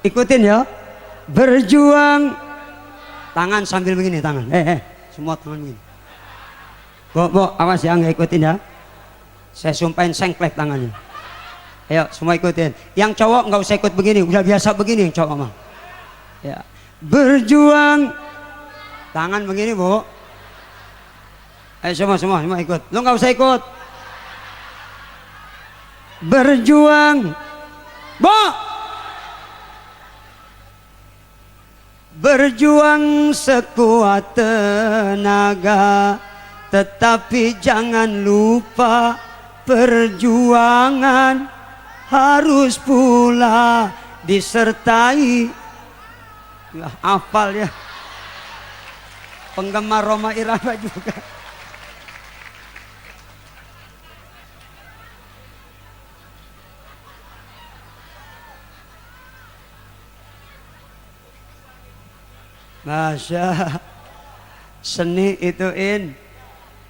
Ikutin ya. Berjuang. Tangan sambil begini tangan. Semua tangan begini. Bu, awas ya, nggak ikutin ya. Saya sumpahin sengklek tangannya. Ayo semua ikutin. Yang cowok nggak usah ikut begini, udah biasa begini yang cowok mah. Ya. Berjuang. Tangan begini bu. Ayo semua ikut. Lu nggak usah ikut. Berjuang. Bu. Berjuang sekuat tenaga, tetapi jangan lupa perjuangan harus pula disertai. Ya, hafal ya. Penggemar Rhoma Irama juga. Masya, seni itu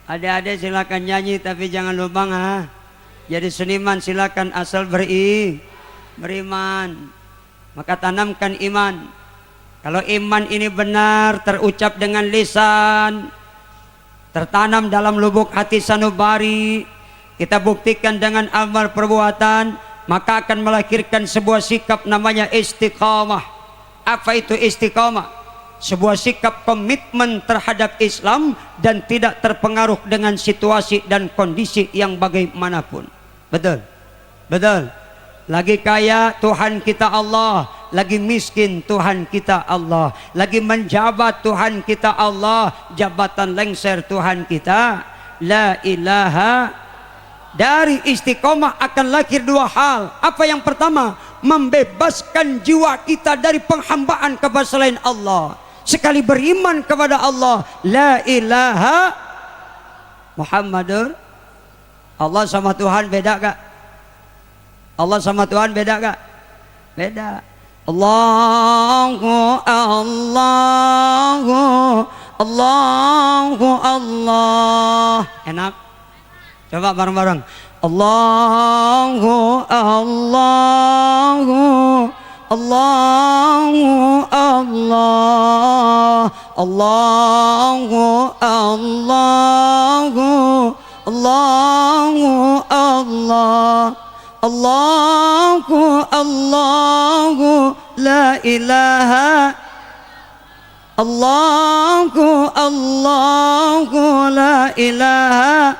adik-adik silakan nyanyi tapi jangan lupa jadi seniman silakan asal beriman. Maka tanamkan iman. Kalau iman ini benar terucap dengan lisan, tertanam dalam lubuk hati sanubari, kita buktikan dengan amal perbuatan, maka akan melahirkan sebuah sikap namanya istiqamah. Apa itu istiqamah? Sebuah sikap komitmen terhadap Islam dan tidak terpengaruh dengan situasi dan kondisi yang bagaimanapun. Betul? Betul. Lagi kaya Tuhan kita Allah, lagi miskin Tuhan kita Allah, lagi menjabat Tuhan kita Allah, jabatan lengser Tuhan kita. La ilaha. Dari istiqomah akan lahir dua hal. Apa yang pertama? Membebaskan jiwa kita dari penghambaan kepada selain Allah. Sekali beriman kepada Allah, la ilaha Muhammadur. Allah sama Tuhan beda gak? Allah sama Tuhan beda gak? Beda. Allahu Allah. Enak? Coba bareng-bareng. Allahu Allah. Allahu Allah, Allahu Allahu, Allahu Allah, Allahu Allahu, la ilaha. Allahu Allahu, la ilaha.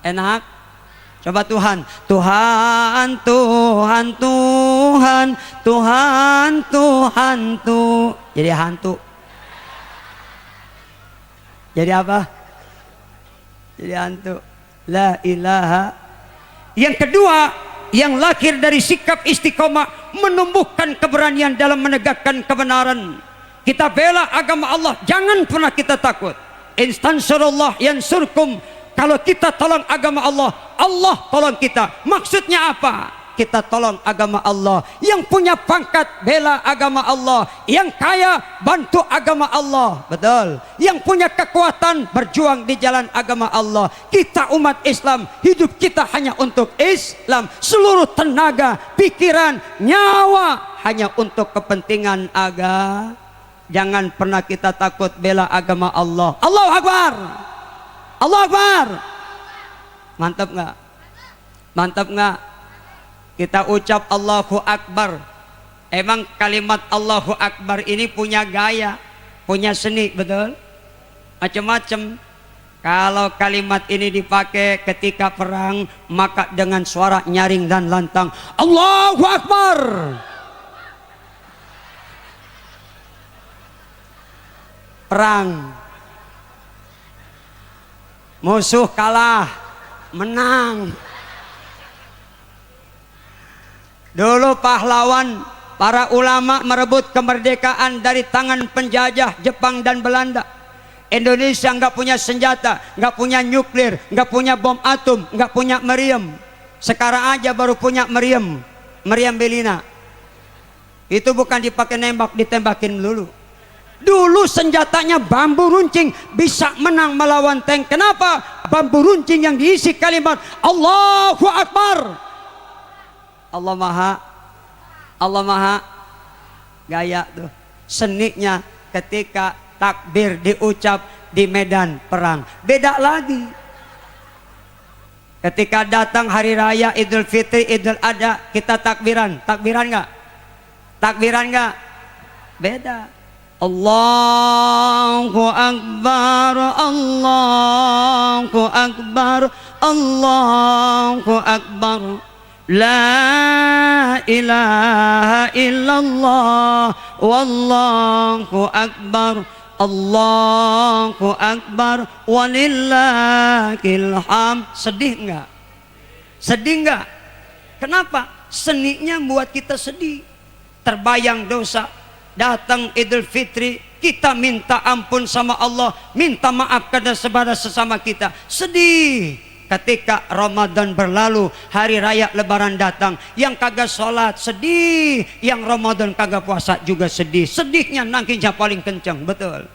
Enak? Coba Tuhan, Tuhan, Tuhan, Tuhan, Tuhan, Tuhan, Tuhan. Jadi hantu. Jadi apa? Jadi hantu. La ilaha. Yang kedua, yang lahir dari sikap istiqomah, menumbuhkan keberanian dalam menegakkan kebenaran. Kita bela agama Allah, jangan pernah kita takut. Instansurullah yansurkum. Kalau kita tolong agama Allah, Allah tolong kita. Maksudnya apa? Kita tolong agama Allah. Yang punya pangkat bela agama Allah, yang kaya bantu agama Allah. Betul. Yang punya kekuatan berjuang di jalan agama Allah. Kita umat Islam, hidup kita hanya untuk Islam. Seluruh tenaga, pikiran, nyawa hanya untuk kepentingan agama. Jangan pernah kita takut bela agama Allah. Allahu Akbar. Allah Akbar. Mantap nggak? Mantap nggak? Kita ucap Allahu Akbar. Emang kalimat Allahu Akbar ini punya gaya, punya seni, betul? Macam-macam. Kalau kalimat ini dipakai ketika perang, maka dengan suara nyaring dan lantang, Allahu Akbar. Perang. Musuh kalah, menang. Dulu pahlawan, para ulama merebut kemerdekaan dari tangan penjajah Jepang dan Belanda. Indonesia nggak punya senjata, nggak punya nuklir, nggak punya bom atom, nggak punya meriam. Sekarang aja baru punya meriam Belina. Itu bukan dipakai nembak, ditembakin dulu. Dulu senjatanya bambu runcing, bisa menang melawan tank. Kenapa? Bambu runcing yang diisi kalimat Allahu Akbar. Allah Maha Allah Maha gaya tuh. Seninya ketika takbir diucap di medan perang beda lagi. Ketika datang hari raya Idul Fitri, Idul Adha, kita takbiran nggak? Takbiran nggak? Beda. Allahu Akbar, Allahu Akbar, Allahu Akbar. La ilaha illallah, wallahu akbar, Allahu akbar, walillahil hamd. Sedih enggak? Sedih enggak? Kenapa? Seninya buat kita sedih. Terbayang dosa. Datang Idul Fitri, kita minta ampun sama Allah, minta maaf kepada sesama kita. Sedih. Ketika Ramadan berlalu, hari raya Lebaran datang, yang kagak sholat sedih, yang Ramadan kagak puasa juga sedih. Sedihnya nangkingnya paling kencang, betul,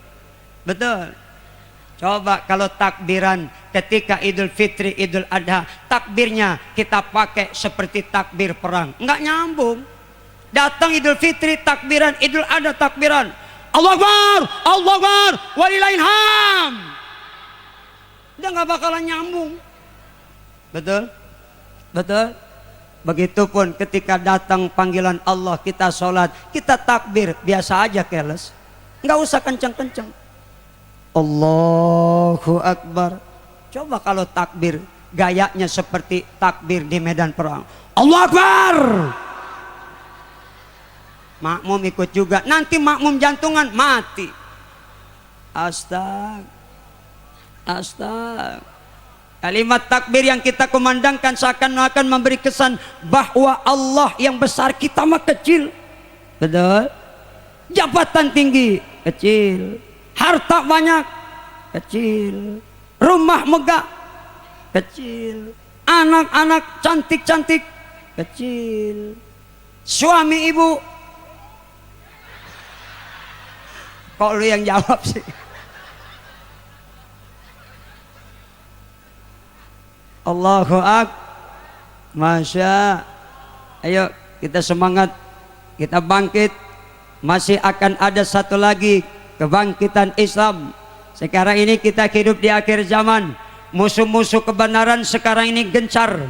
betul. Coba kalau takbiran ketika Idul Fitri, Idul Adha, takbirnya kita pakai seperti takbir perang, nggak nyambung. Datang Idul Fitri takbiran, Idul Adha takbiran, Allahu Akbar, Allahu Akbar, walillahil hamd. Udah nggak bakalan nyambung. Betul? Betul? Begitupun ketika datang panggilan Allah, kita sholat, kita takbir, biasa aja keles. Nggak usah kencang-kencang. Allahu Akbar. Coba kalau takbir, gayanya seperti takbir di medan perang. Allahu Akbar. Makmum ikut juga. Nanti makmum jantungan, mati. Astag. Astag. Kalimat takbir yang kita kumandangkan seakan-akan memberi kesan bahwa Allah yang besar, kita mah kecil. Betul? Jabatan tinggi, kecil. Harta banyak, kecil. Rumah megah, kecil. Anak-anak cantik-cantik, kecil. Suami ibu, kok lu yang jawab sih? Allahu Akbar. Masya. Ayo kita semangat, kita bangkit. Masih akan ada satu lagi kebangkitan Islam. Sekarang ini kita hidup di akhir zaman. Musuh-musuh kebenaran sekarang ini gencar.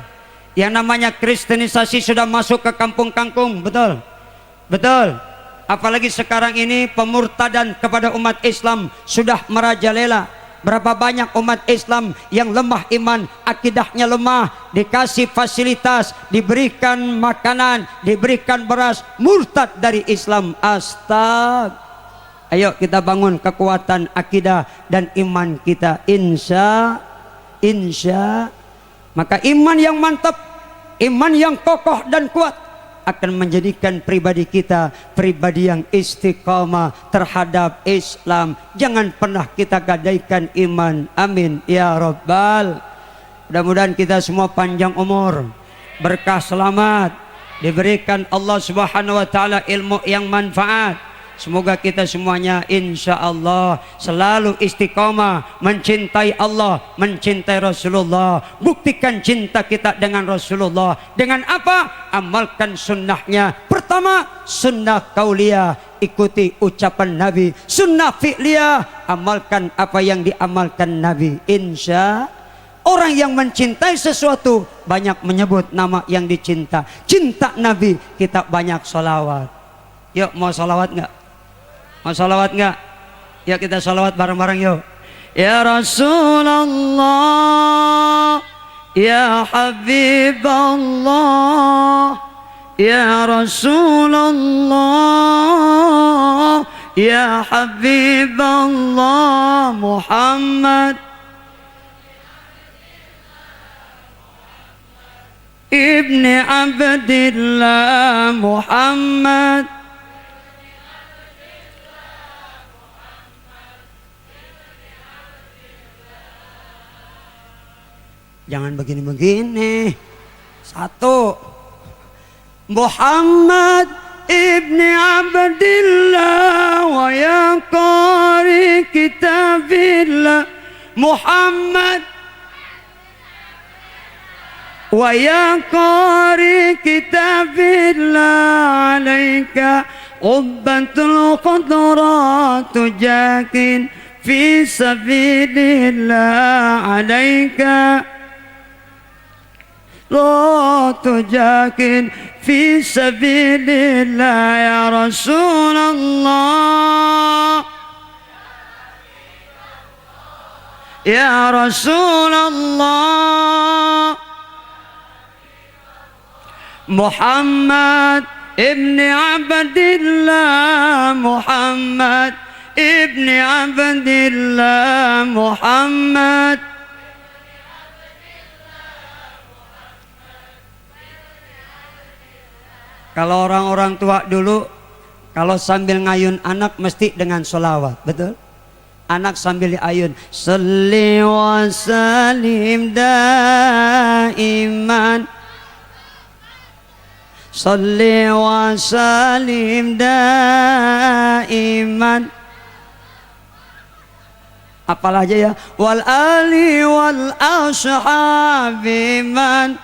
Yang namanya kristenisasi sudah masuk ke kampung-kampung. Betul? Betul? Apalagi sekarang ini pemurtadan kepada umat Islam sudah merajalela. Berapa banyak umat Islam yang lemah iman, akidahnya lemah, dikasih fasilitas, diberikan makanan, diberikan beras, murtad dari Islam. Astag. Ayo kita bangun kekuatan akidah dan iman kita. Insya. Maka iman yang mantap, iman yang kokoh dan kuat akan menjadikan pribadi kita pribadi yang istiqamah terhadap Islam. Jangan pernah kita gadaikan iman. Amin ya Rabbal. Mudah-mudahan kita semua panjang umur, berkah selamat, diberikan Allah Subhanahu wa taala ilmu yang manfaat. Semoga kita semuanya insya Allah selalu istiqamah mencintai Allah, mencintai Rasulullah. Buktikan cinta kita dengan Rasulullah. Dengan apa? Amalkan sunnahnya. Pertama, sunnah qauliyah, ikuti ucapan Nabi. Sunnah fi'liyah, amalkan apa yang diamalkan Nabi. Insya orang yang mencintai sesuatu banyak menyebut nama yang dicinta. Cinta Nabi, kita banyak sholawat. Yuk, mau sholawat nggak? Mau salawat enggak? Ya kita salawat bareng-bareng yuk. Ya Rasulullah, ya Habiballah, ya Rasulullah, ya Habiballah Muhammad Ibni Abdillah Muhammad. Jangan begini-begini. Satu, Muhammad ibni Abdillah wa ya qari kitabillah Muhammad wa ya qari kitabillah alaika ubbatul qudratu jakin fi sabilillah alaika tujakin fi sabilillah ya Rasulullah ya Rasulullah Muhammad ibni Abdillah Muhammad ibni Abdillah Muhammad. Kalau orang-orang tua dulu kalau sambil ngayun anak mesti dengan sholawat, betul? Anak sambil diayun salli wa salim daiman salli wa salim daiman, apalah aja ya, wal ali wal ashabi man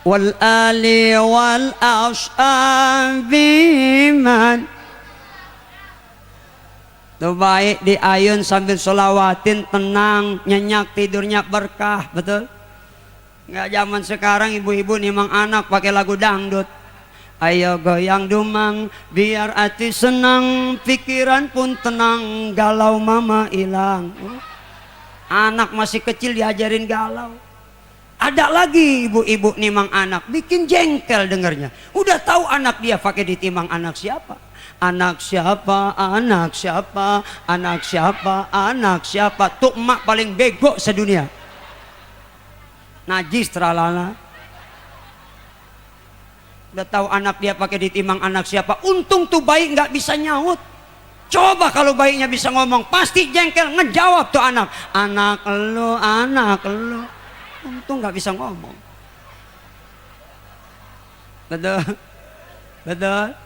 wal ali wal ashabi man. Tuh baik diayun sambil solawatin, tenang, nyenyak, tidurnya berkah, betul? Nggak zaman sekarang ibu-ibu nimang anak pakai lagu dangdut. Ayo goyang dumang biar hati senang, pikiran pun tenang, galau mama hilang. Anak masih kecil diajarin galau. Ada lagi ibu-ibu nimang anak bikin jengkel dengernya. Udah tahu anak dia pakai ditimang anak siapa? Anak siapa, anak siapa, anak siapa, anak siapa. Tuh emak paling bego sedunia. Najis tralala. Udah tahu anak dia pakai ditimang anak siapa. Untung tuh bayi nggak bisa nyaut. Coba kalau bayinya bisa ngomong, pasti jengkel ngejawab tuh anak. Anak lo, anak lo. Untung nggak bisa ngomong. Betul, betul.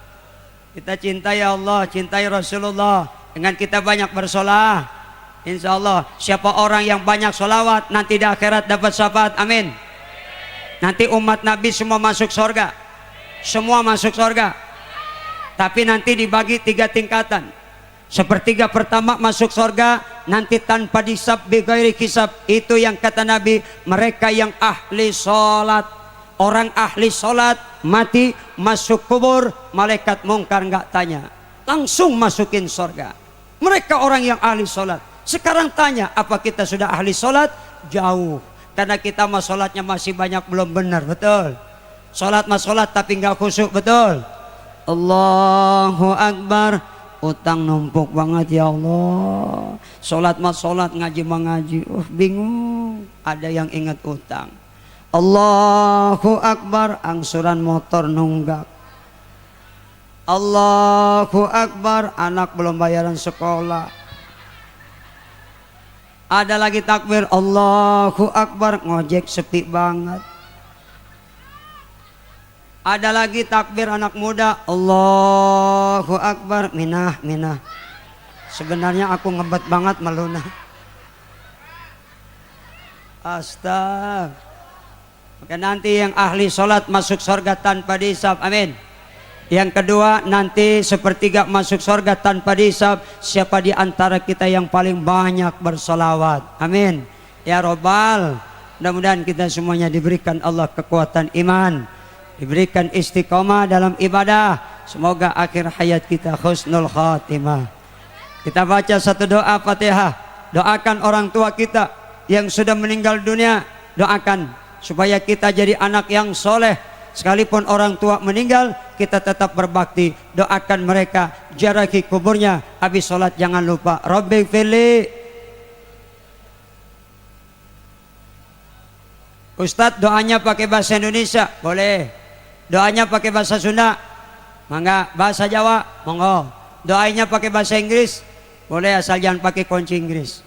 Kita cintai Allah, cintai Rasulullah. Dengan kita banyak bersolah, insya Allah siapa orang yang banyak solawat nanti di akhirat dapat syafaat. Amin. Nanti umat Nabi semua masuk surga. Semua masuk surga. Tapi nanti dibagi 3 tingkatan. Sepertiga pertama masuk surga nanti tanpa disab, bighairi hisab. Itu yang kata Nabi, mereka yang ahli sholat. Orang ahli sholat mati masuk kubur, malaikat mungkar nggak tanya, langsung masukin surga. Mereka orang yang ahli sholat. Sekarang tanya, apa kita sudah ahli sholat? Jauh, karena kita mah sholatnya masih banyak belum benar, betul? Sholat mah sholat tapi nggak khusyuk, betul? Allahu Akbar, utang numpuk banget ya Allah. Sholat mah sholat, ngaji mah ngaji, bingung. Ada yang ingat utang. Allahu Akbar, angsuran motor nunggak. Allahu Akbar, anak belum bayaran sekolah. Ada lagi takbir, Allahu Akbar, ngojek sepi banget. Ada lagi takbir anak muda, Allahu Akbar, minah, minah. Sebenarnya aku ngebet banget meluna. Astaga. Maka nanti yang ahli sholat masuk surga tanpa dihisab. Amin. Yang kedua, nanti sepertiga masuk surga tanpa dihisab. Siapa di antara kita yang paling banyak bersolawat? Amin. Ya Robbal, mudah-mudahan kita semuanya diberikan Allah kekuatan iman, diberikan istiqomah dalam ibadah. Semoga akhir hayat kita husnul khatimah. Kita baca satu doa Fatihah. Doakan orang tua kita yang sudah meninggal dunia. Doakan supaya kita jadi anak yang soleh. Sekalipun orang tua meninggal, kita tetap berbakti. Doakan mereka, jarahi kuburnya. Habis sholat jangan lupa Rabbi fili. Ustadz doanya pakai bahasa Indonesia? Boleh. Doanya pakai bahasa Sunda? Mangga. Bahasa Jawa? Monggo. Doanya pakai bahasa Inggris? Boleh, asal jangan pakai kunci Inggris.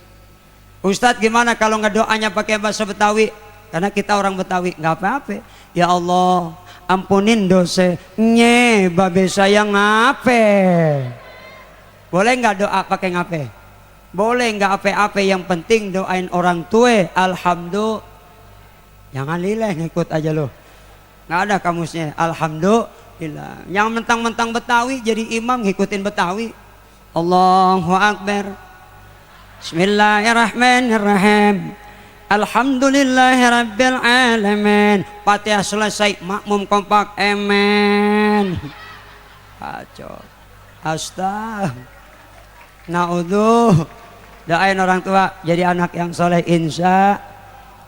Ustadz gimana kalau ngedoanya pakai bahasa Betawi? Karena kita orang Betawi, nggak apa-apa. Ya Allah, ampunin dosa nye babe saya ngape. Boleh nggak doa pakai ngape? Boleh nggak, apa-apa, yang penting doain orang tua. Alhamdulillah. Jangan lileh, ngikut aja lo. Nggak ada kamusnya. Alhamdulillah. Yang mentang-mentang Betawi jadi imam ngikutin Betawi. Allahu Akbar. Bismillahirrahmanirrahim. Alhamdulillahirabbil alamin. Fatihah selesai, makmum kompak. Amin. Kacau. Astagfirullah. Naudzu. Doain orang tua jadi anak yang soleh insya.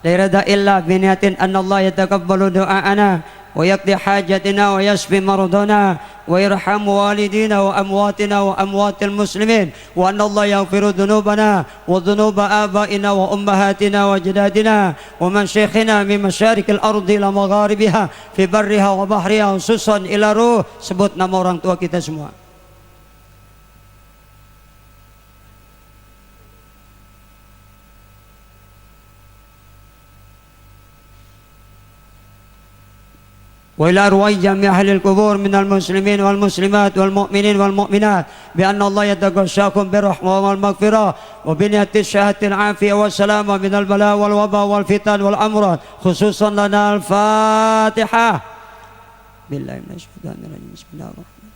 La irada illa biniyatin anallah yataqabbalu du'aana wa yaqdi hajatina wa yashfi maradana wa yarham walidina wa amwatina wa amwatil muslimin wa anallah yaghfiru dhunubana wa dhunuba abaina wa ummahatina wa ajdadina wa man shaykhina min masyarikil ardi ila magharibiha fi barriha wa bahriha khususan ila ruh. Sebut nama orang tua kita semua. وإلى أرواح جميع أهل القبور من المسلمين والمسلمات والمؤمنين والمؤمنات بأن الله يتغشاكم بالرحمة والمغفرة وبنية الشهادة العافية والسلامة من البلاء والوباء والفتن والأمراض خصوصا لنا الفاتحة. بالله من الشيطان الرجيم. بسم الله الرحمن الرحيم.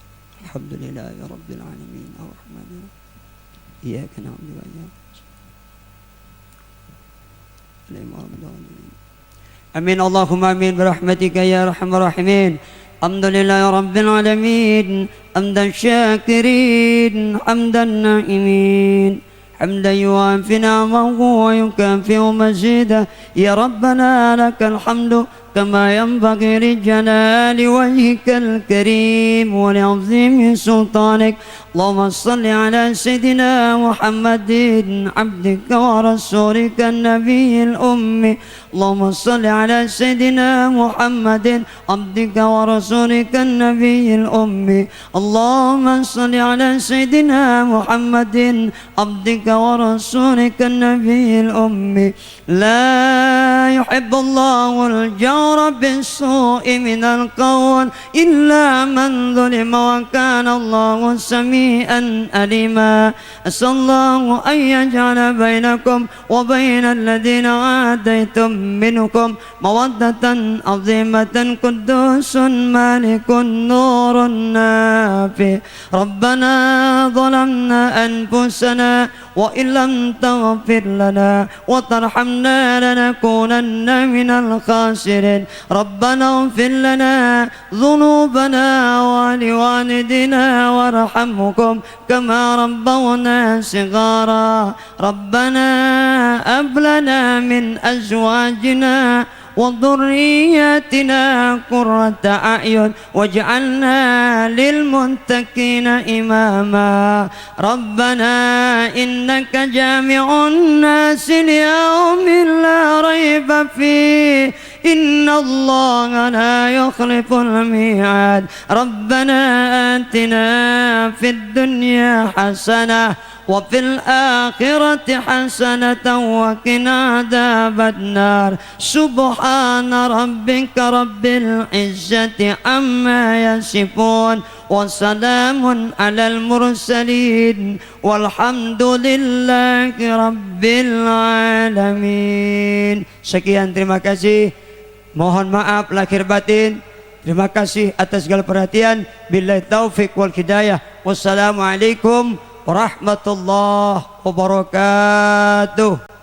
الحمد لله رب العالمين الرحمن الرحيم إياك نعبد وإياك نستعين. Amin Allahumma amin birahmatika ya arhamar rahimin. Alhamdulillahi rabbil alamin hamdan syakirin hamdan na'imin hamdan yuwafi ni'amahu wa yukafi'u mazidah. Ya Rabbana lakal hamdu kama yanbaghi li jalali wajhikal karim wa li'azimi sultanik. Allahumma salli ala sayyidina Muhammadin abdika wa rasulika nabiyil ummi. Allahumma salli ala sayyidina Muhammadin abdika wa rasulika nabiyil ummi. Allahumma salli ala sayyidina Muhammadin abdika wa rasulika nabiyil ummi. La yuhibbullahu al-jahra bis-su'i minal qawl illa man dhulima wa kana Allahu sami'an alima. Asallahu an yaj'ala bainakum wa bainal ladina adaitum minkum mawaddatan azimatan qudusun malikun nurun nafi. Rabbana zalamna anfusana wa illam taghfir lana wa tarhamna lanakunanna minal khasirin. Rabbana ighfir lana dhunubana wa liwalidina warhamhum kama rabbawna sighara. Rabbana hab lana min azwajina وذرياتنا قرة أعين واجعلنا للمتقين إماما. ربنا إنك جامع الناس ليوم لا ريب فيه إن الله لا يخلف الميعاد. ربنا آتنا في الدنيا حسنة وفي الآخرة حسنة وقنا عذاب النار. سبحان ربك رب العزة عما يصفون وسلام على المرسلين والحمد لله رب العالمين. Sekian, terima kasih. Mohon maaf lahir batin. Terima kasih atas segala perhatian. Billahi taufik wal hidayah. Wassalamualaikum warahmatullahi wabarakatuh.